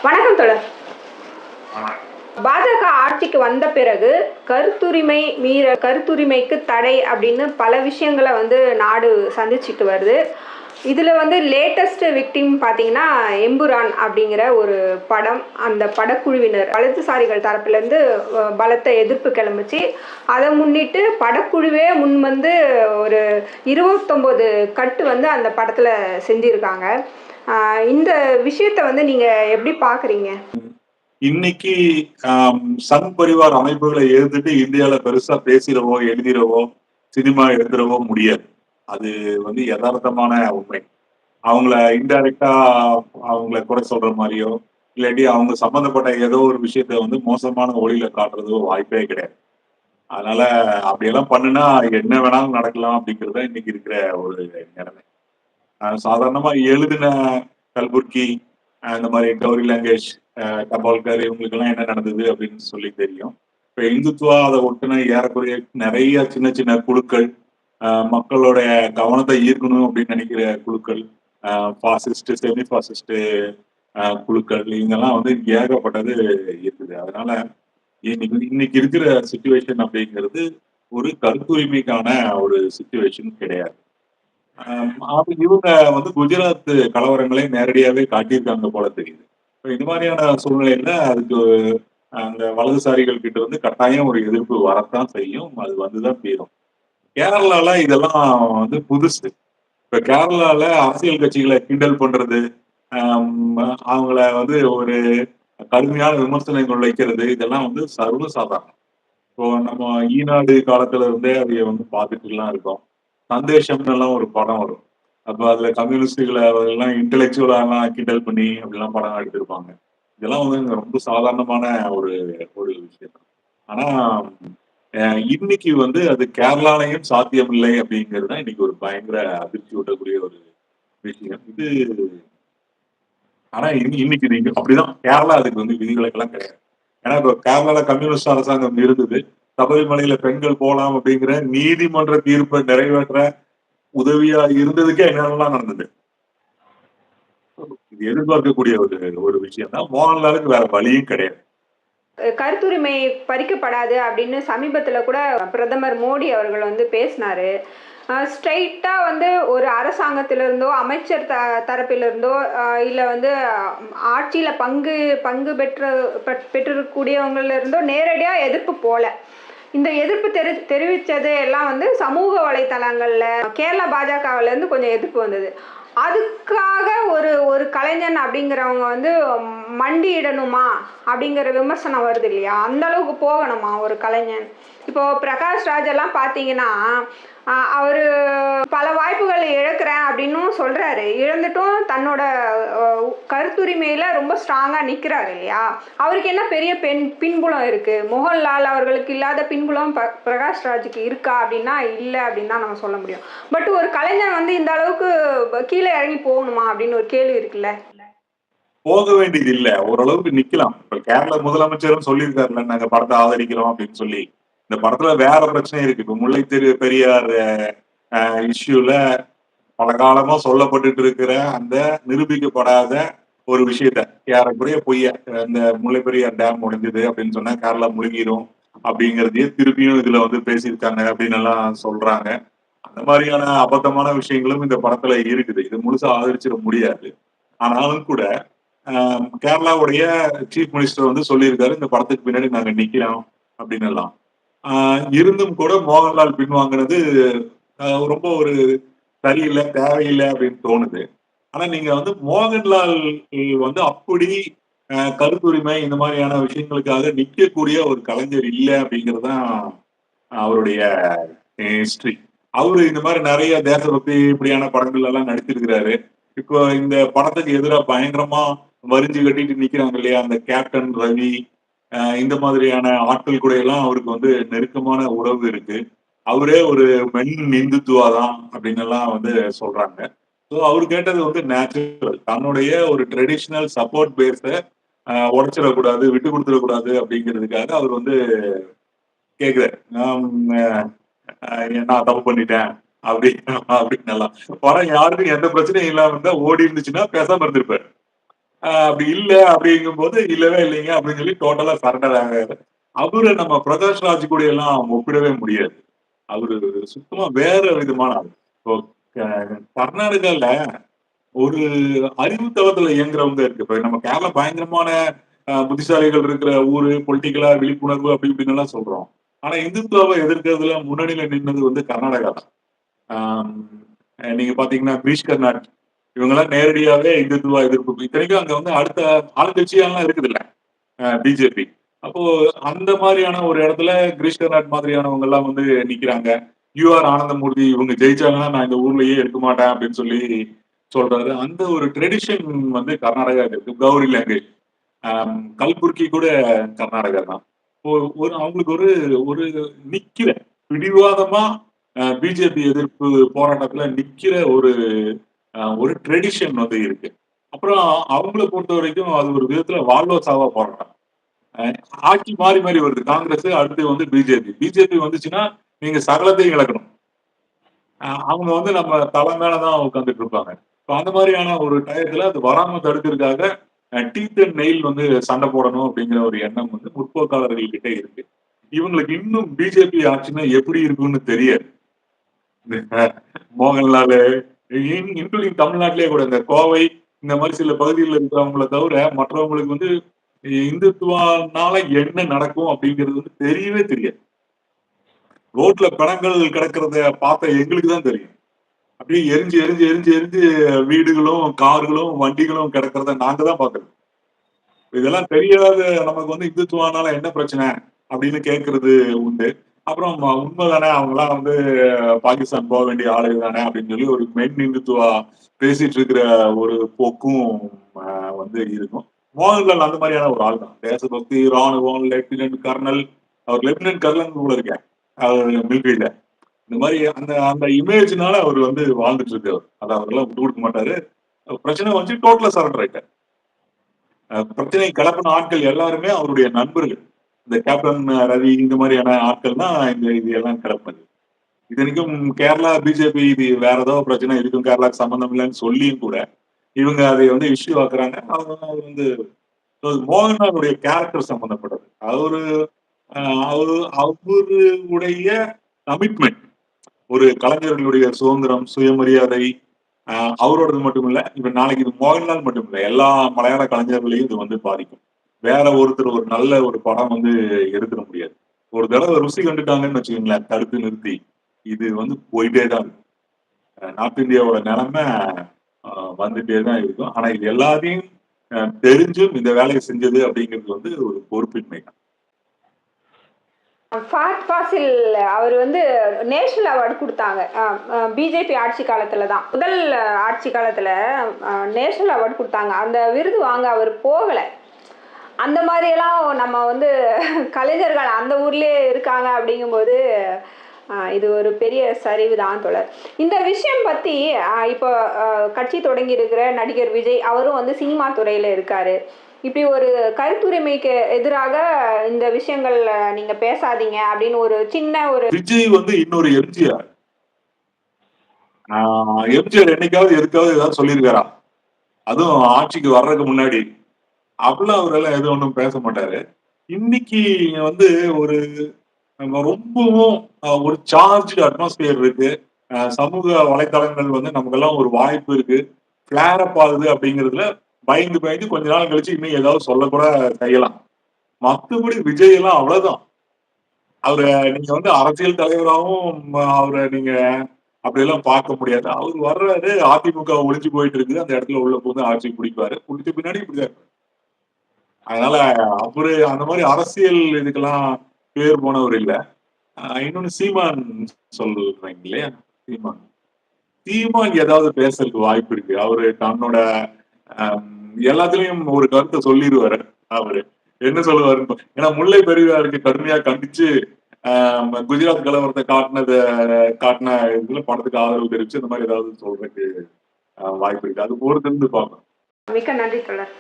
வணக்கம் தோழர். பாஜக ஆட்சிக்கு வந்த பிறகு கருத்துரிமைக்கு தடை அப்படின்னு பல விஷயங்களை நாடு சந்திச்சுட்டு வருது. இதில் லேட்டஸ்ட் விக்டிம் பார்த்தீங்கன்னா எம்புரான் அப்படிங்கிற ஒரு படம். அந்த படக்குழுவினர் வலதுசாரிகள் தரப்புலேருந்து பலத்த எதிர்ப்பு கிளம்பிச்சு. அதை முன்னிட்டு படக்குழுவே முன் ஒரு 29 கட்டு அந்த படத்தில் செஞ்சுருக்காங்க. இந்த விஷயத்தை நீங்கள் எப்படி பார்க்குறீங்க? இன்னைக்கு சங் பரிவார் அமைப்புகளை எழுதிட்டு இந்தியாவில பெருசா பேசிடவோ எழுதிடவோ சினிமா எழுதிடவோ முடியாது. அது யதார்த்தமான உண்மை. அவங்கள இன்டைரக்டா அவங்கள குறை சொல்ற மாதிரியோ இல்லாட்டி அவங்க சம்பந்தப்பட்ட ஏதோ ஒரு விஷயத்த மோசமான ஒளியில காட்டுறதோ வாய்ப்பே கிடையாது. அதனால அப்படியெல்லாம் பண்ணுனா என்ன வேணாலும் நடக்கலாம் அப்படிங்கிறத இன்னைக்கு இருக்கிற ஒரு நிலைமை. சாதாரணமா எழுதின கல்புர்கி, இந்த மாதிரி கௌரி லங்கேஷ், டபால்கர் இவங்களுக்கெல்லாம் என்ன நடந்தது அப்படின்னு சொல்லி தெரியும். இப்ப இந்துத்துவா அதை ஒட்டுன ஏறக்குறைய நிறைய சின்ன சின்ன குழுக்கள், மக்களுடைய கவனத்தை ஈர்க்கணும் அப்படின்னு நினைக்கிற குழுக்கள், பாசிஸ்ட் செமி பாசிஸ்ட் குழுக்கள், இவங்கெல்லாம் ஏகப்பட்டது இருக்குது. அதனால இன்னைக்கு இருக்கிற சிச்சுவேஷன் அப்படிங்கிறது ஒரு கருத்துரிமைக்கான ஒரு சிச்சுவேஷன் கிடையாது. இவங்க குஜராத் கலவரங்களை நேரடியாவே காட்டியிருக்காங்க போல தெரியுது. இந்த மாதிரியான சூழ்நிலையில அதுக்கு அந்த வலதுசாரிகள் கிட்ட கட்டாயம் ஒரு எதிர்ப்பு வரத்தான் செய்யும். அது வந்துதான் தீரும். கேரளால இதெல்லாம் புதுசு. இப்ப கேரளால அரசியல் கட்சிகளை கிண்டல் பண்றது, அவங்கள ஒரு கடுமையான விமர்சனங்கள் வைக்கிறது, இதெல்லாம் சர்வசாதாரணம். இப்போ நம்ம ஈநாடு காலத்துல இருந்தே அதைய பார்த்துட்டு எல்லாம் இருக்கோம். சந்தேஷம்னு எல்லாம் ஒரு படம் வரும். அப்ப அதுல கம்யூனிஸ்டுகளை எல்லாம் இன்டெலெக்சுவலா எல்லாம் கிண்டல் பண்ணி அப்படிலாம் படம் எடுத்திருப்பாங்க. இதெல்லாம் ரொம்ப சாதாரணமான ஒரு ஒரு விஷயம். ஆனா இன்னைக்கு அது கேரளாலையும் சாத்தியமில்லை அப்படிங்கிறது தான் இன்னைக்கு ஒரு பயங்கர அதிர்ச்சி ஊட்டக்கூடிய ஒரு விஷயம். ஆனா இன்னைக்கு நீங்க அப்படிதான் கேரளா அதுக்கு விதிவிலக்கெல்லாம் கிடையாது. ஏன்னா இப்ப கேரளால கம்யூனிஸ்ட் அரசாங்கம் இருந்தது. சபரிமலையில பெண்கள் போலாம் அப்படிங்கிற நீதிமன்ற தீர்ப்பை நிறைவேற்ற உதவியா இருந்ததுக்கே என்னென்னலாம் நடந்தது. இது எதிர்பார்க்கக்கூடிய ஒரு விஷயம் தான். மோகன்லாலுக்கு வேற வழியும் கிடையாது. கருத்துரிமை பறிக்கப்படாது அப்படின்னு சமீபத்தில் கூட பிரதமர் மோடி அவர்கள் பேசினாரு. ஸ்ட்ரைட்டா ஒரு அரசாங்கத்திலிருந்தோ அமைச்சர் தரப்பிலிருந்தோ இல்லை ஆட்சியில பங்கு பெற்றிருக்கக்கூடியவங்கள இருந்தோ நேரடியா எதிர்ப்பு போல. இந்த எதிர்ப்பு தெரிவித்தது எல்லாம் சமூக வலைத்தளங்கள்ல கேரளா பாஜகவில இருந்து கொஞ்சம் எதிர்ப்பு வந்தது. அதுக்காக ஒரு கலைஞன் அப்படிங்கிறவங்க மண்டியிடணுமா அப்படிங்கிற விமர்சனம் வருது இல்லையா? அந்த அளவுக்கு போகணுமா ஒரு கலைஞன்? இப்போ பிரகாஷ் ராஜ் எல்லாம் பார்த்தீங்கன்னா அவரு பல வாய்ப்புகள் இழக்கிறேன் அப்படின்னும் சொல்றாரு. இழந்துட்டும் தன்னோட கருத்துரிமையில ரொம்ப ஸ்ட்ராங்கா நிக்கிறாரு இல்லையா? அவருக்கு என்ன பெரிய பின்புலம் இருக்கு? மோகன்லால் அவர்களுக்கு இல்லாத பின்புலம் பிரகாஷ் ராஜுக்கு இருக்கா அப்படின்னா இல்லை அப்படின்னு தான் நம்ம சொல்ல முடியும். பட் ஒரு கலைஞர் இந்த அளவுக்கு கீழே இறங்கி போகணுமா அப்படின்னு ஒரு கேள்வி இருக்குல்ல. போக வேண்டியது இல்ல, ஓரளவுக்கு நிக்கலாம். இப்ப கேரள முதலமைச்சரும் சொல்லியிருக்காருல்ல, நாங்க படத்தை ஆதரிக்கிறோம் அப்படின்னு சொல்லி. இந்த படத்துல வேற பிரச்சனை இருக்கு. இப்ப முல்லை பெரியார் இஷ்யூல பல காலமா சொல்லப்பட்டு இருக்கிற அந்த நிரூபிக்கப்படாத ஒரு விஷயத்த ஏறக்குறைய பொய்ய, இந்த முல்லை பெரியார் டேம் முடிஞ்சது அப்படின்னு சொன்னா கேரளா முழுகிரும் அப்படிங்கறதையே திருப்பியும் இதுல பேசியிருக்காங்க அப்படின்னு எல்லாம் சொல்றாங்க. அந்த மாதிரியான அபத்தமான விஷயங்களும் இந்த படத்துல இருக்குது. இது முழுசா ஆதரிச்சிட முடியாது. ஆனாலும் கூட கேரளாவுடைய சீஃப் மினிஸ்டர் சொல்லியிருக்காரு, இந்த படத்துக்கு பின்னாடி நாங்க நிக்கிறோம் அப்படின்னு எல்லாம். இருந்தும் கூட மோகன்லால் பின்வாங்கினது ரொம்ப ஒரு சரியில்லை, தேவையில்லை அப்படின்னு தோணுது. ஆனா நீங்க மோகன்லால் அப்படி கருத்துரிமை இந்த மாதிரியான விஷயங்களுக்காக நிக்கக்கூடிய ஒரு கலைஞர் இல்லை அப்படிங்கறதுதான் அவருடைய ஹிஸ்டரி. அவரு இந்த மாதிரி நிறைய தேசபக்தி இப்படியான படங்கள் எல்லாம் நடிச்சிருக்கிறாரு. இப்போ இந்த படத்துக்கு எதிராக பயங்கரமா வரிஞ்சு கட்டிட்டு நிக்கிறாங்க இல்லையா, அந்த கேப்டன் ரவி, இந்த மாதிரியான ஆட்கள் கூட எல்லாம் அவருக்கு நெருக்கமான உறவு இருக்கு. அவரே ஒரு மென் இந்துத்துவா தான் அப்படின்னு எல்லாம் சொல்றாங்க. ஸோ அவர் கேட்டது நேச்சுரல். தன்னுடைய ஒரு ட்ரெடிஷனல் சப்போர்ட் பேஸ உடைச்சிடக்கூடாது, விட்டு கொடுத்துடக்கூடாது அப்படிங்கிறதுக்காக அவர் கேக்குறாரு. நான் தப்பு பண்ணிட்டேன் அப்படின்னு எல்லாம். படம் யாருக்கும் எந்த பிரச்சனையும் இல்லாம இருந்தா ஓடி இருந்துச்சுன்னா பேசாம இருந்திருப்பாரு. அப்படி இல்ல அப்படிங்கும்போது இல்லவே இல்லைங்க அப்படின்னு சொல்லி டோட்டலா சரண்டர் ஆகாரு. அவரை நம்ம பிரகாஷ் ராஜ் கூட எல்லாம் ஒப்பிடவே முடியாது. அவரு சுத்தமா வேற விதமான ஆளு. இப்போ கர்நாடகால ஒரு அறிவு தளத்துல இயங்குறவங்க இருக்கு. இப்ப நம்ம கேரளா பயங்கரமான புத்திசாலிகள் இருக்கிற ஊரு, பொலிட்டிக்கலா விழிப்புணர்வு அப்படி இப்படின்னு எல்லாம் சொல்றோம். ஆனா இந்துத்துவாவை எதிர்க்கிறதுல முன்னணியில நின்னது வந்து கர்நாடகா தான். ஆம், நீங்க பாத்தீங்கன்னா கிரீஷ் கர்நாட் இவங்கெல்லாம் நேரடியாவே இந்துத்துவா எதிர்ப்பு. இத்தனைக்கும் அங்க வந்து அடுத்த ஆளுங்கட்சியெல்லாம் இருக்குது இல்ல பிஜேபி. அப்போ அந்த மாதிரியான ஒரு இடத்துல கிரீஷ் கர்நாட் மாதிரியானவங்க எல்லாம் வந்து நிக்கிறாங்க. யூஆர் ஆனந்தமூர்த்தி இவங்க ஜெயிச்சாங்கன்னா நான் இந்த ஊர்லயே எடுக்க மாட்டேன் அப்படின்னு சொல்லி சொல்றாரு. அந்த ஒரு ட்ரெடிஷன் வந்து கர்நாடகா இருக்கு. கௌரி லாங்குவேஜ் கல்புர்கி கூட கர்நாடகா தான். ஒரு அவங்களுக்கு ஒரு ஒரு நிக்கிற பிடிவாதமா பிஜேபி எதிர்ப்பு போராட்டத்துல நிக்கிற ஒரு ட்ரெடிஷன் வந்து இருக்கு. அப்புறம் அவங்கள பொறுத்த வரைக்கும் அது ஒரு விதத்துல வாழ்வோ சாவா போராட்டம். அஹ் ஆட்சி மாறி மாறி வருது. காங்கிரஸ் அடுத்து வந்து பிஜேபி. பிஜேபி வந்துச்சுன்னா நீங்க சகலத்தையும் இழக்கணும். அவங்க வந்து நம்ம தலை மேலதான் உட்கார்ந்துட்டு இருப்பாங்க. இப்ப அந்த மாதிரியான ஒரு டயத்துல அது வராம தடுக்கிறதுக்காக டீத் அண்ட் நெயில் வந்து சண்டை போடணும் அப்படிங்கிற ஒரு எண்ணம் வந்து முற்போக்காளர்கள் கிட்ட இருக்கு. இவங்களுக்கு இன்னும் பிஜேபி ஆட்சின்னா எப்படி இருக்கும்னு தெரியாது. மோகன்லால் இன்க்ளூடிங் தமிழ்நாட்டிலேயே கூட இந்த கோவை இந்த மாதிரி சில பகுதிகளில் இருக்கிறவங்கள தவிர மற்றவங்களுக்கு வந்து இந்துத்துவனால என்ன நடக்கும் அப்படிங்கிறது வந்து தெரியவே தெரியாது. ரோட்ல பிணங்கள் கிடக்கிறத பார்த்த எங்களுக்கு தான் தெரியும். அப்படியே எரிஞ்சு எரிஞ்சு எரிஞ்சு எரிஞ்சு வீடுகளும் கார்களும் வண்டிகளும் கிடக்கிறத நாங்க தான் பாக்குறோம். இதெல்லாம் தெரியாத நமக்கு வந்து இந்துத்துவானால என்ன பிரச்சனை அப்படின்னு கேட்கறது உண்டு. அப்புறம் உண்மைதானே அவங்கலாம் வந்து பாகிஸ்தான் போக வேண்டிய ஆளுகள் தானே அப்படின்னு சொல்லி ஒரு மென் இந்துத்துவா பேசிட்டு இருக்கிற ஒரு போக்கும் வந்து இருக்கும். மோகன்லால் அந்த மாதிரியான ஒரு ஆள் தான். தேசபக்தி, ராணுவம், லெப்டினன்ட் கர்னல், அவர் லெப்டினன்ட் கர்னல் கூட இருக்கேன் அவர் மிலிட்ரியில. இந்த மாதிரி அந்த அந்த இமேஜ்னால அவர் வந்து வாழ்ந்துட்டு இருக்காரு. அதை அவரெல்லாம் விட்டு கொடுக்க மாட்டாரு. பிரச்சனை வந்து டோட்டலா சரண்டர் ஆயிட்டார். பிரச்சனை கிளப்பின ஆட்கள் எல்லாருமே அவருடைய நண்பர்கள். இந்த கேப்டன் ரவி இந்த மாதிரியான ஆட்கள் தான் இந்த இது எல்லாம் கிளப்பினது. இத்தனைக்கும் கேரளா பிஜேபி இது வேற ஏதோ பிரச்சனை இருக்கும் கேரளாக்கு சம்பந்தம் இல்லைன்னு சொல்லியும் கூட இவங்க அதை வந்து இஷ்யூ ஆக்குறாங்க. அவங்க வந்து மோகன்லாலுடைய கேரக்டர் சம்பந்தப்பட்டது. அவரு அவருடைய கமிட்மெண்ட் ஒரு கலைஞர்களுடைய சுதந்திரம், சுயமரியாதை அவரோடது மட்டும் இல்ல. இப்ப நாளைக்கு இது மோகன்லால் மட்டும் இல்ல. எல்லா மலையாள கலைஞர்களையும் இது வந்து பாதிக்கும். வேற ஒருத்தர் ஒரு நல்ல ஒரு படம் வந்து எடுத்துட முடியாது. ஒரு தடவை ருசி கண்டுட்டாங்கன்னு வச்சுக்கோங்களேன், தடுத்து நிறுத்தி. இது வந்து போயிட்டே தான் இருக்கும். நார்த் இந்தியாவோட நிலைமை வந்துட்டே தான் இருக்கும். ஆனா இது எல்லாத்தையும் தெரிஞ்சும் இந்த வேலையை செஞ்சது அப்படிங்கிறது வந்து ஒரு பொறுப்பின்மை தான். ஃபஹத் ஃபாசில் அவர் வந்து நேஷனல் அவார்டு கொடுத்தாங்க. பிஜேபி ஆட்சி காலத்தில் தான் முதல் ஆட்சி காலத்தில் நேஷனல் அவார்டு கொடுத்தாங்க. அந்த விருது வாங்க அவர் போகலை. அந்த மாதிரியெல்லாம் நம்ம வந்து கலைஞர்கள் அந்த ஊர்லேயே இருக்காங்க அப்படிங்கும்போது இது ஒரு பெரிய சரிவு தான் தோழர். இந்த விஷயம் பற்றி இப்போ கட்சி தொடங்கி இருக்கிற நடிகர் விஜய் அவரும் வந்து சினிமா துறையில் இருக்காரு. இப்படி ஒரு கருத்துரிமைக்கு எதிராக இந்த விஷயங்கள் நீங்க பேசாதீங்க அப்படின்னு ஒரு சின்ன ஒரு விஜய் வந்து இன்னொரு எம்ஜிஆர். எம்ஜிஆர் என்னைக்காவது எதுக்காவது ஏதாவது சொல்லியிருக்காரா? அதுவும் ஆட்சிக்கு வர்றதுக்கு முன்னாடி அப்படிலாம் அவரெல்லாம் எதுவும் ஒன்றும் பேச மாட்டாரு. இன்னைக்கு வந்து ஒரு ரொம்பவும் ஒரு சார்ஜ்டு அட்மாஸ்பியர் இருக்கு. சமூக வலைத்தளங்கள் வந்து நமக்கெல்லாம் ஒரு வாய்ப்பு இருக்கு. ஃபிளேர் அப் ஆகுது அப்படிங்கிறதுல பயந்து பயந்து கொஞ்ச நாள் கழிச்சு இன்னும் ஏதாவது சொல்லக்கூட செய்யலாம். மத்தபடி விஜய் எல்லாம் அவ்வளவுதான். அவரை நீங்க வந்து அரசியல் தலைவராகவும் அவரை நீங்க அப்படியெல்லாம் பார்க்க முடியாது. அவர் வர்றாரு, அதிமுக ஒளிஞ்சு போயிட்டு இருக்குது. அந்த இடத்துல உள்ள போது ஆட்சி பிடிப்பாரு. பிடிச்ச பின்னாடி இப்படிதான். அதனால அவரு அந்த மாதிரி அரசியல் இதுக்கெல்லாம் பேர் போனவர் இல்ல. இன்னொன்னு சீமான் சொல்றீங்க இல்லையா? சீமான். சீமான் ஏதாவது பேசுறதுக்கு வாய்ப்பு இருக்கு. அவரு தன்னோட எல்லாத்துலயும் ஒரு கருத்தை சொல்லிடுவாரு அவரு. என்ன சொல்லுவாரு? ஏன்னா முல்லை பெரியாருக்கு கடுமையா கண்டிச்சு குஜராத் கலவரத்தை காட்டின இதுல படத்துக்கு ஆதரவு தெரிவிச்சு இந்த மாதிரி ஏதாவது சொல்றதுக்கு வாய்ப்பு இருக்கு. அது பொறுத்திருந்து பார்க்கணும். மிக்க நன்றி தொடர்.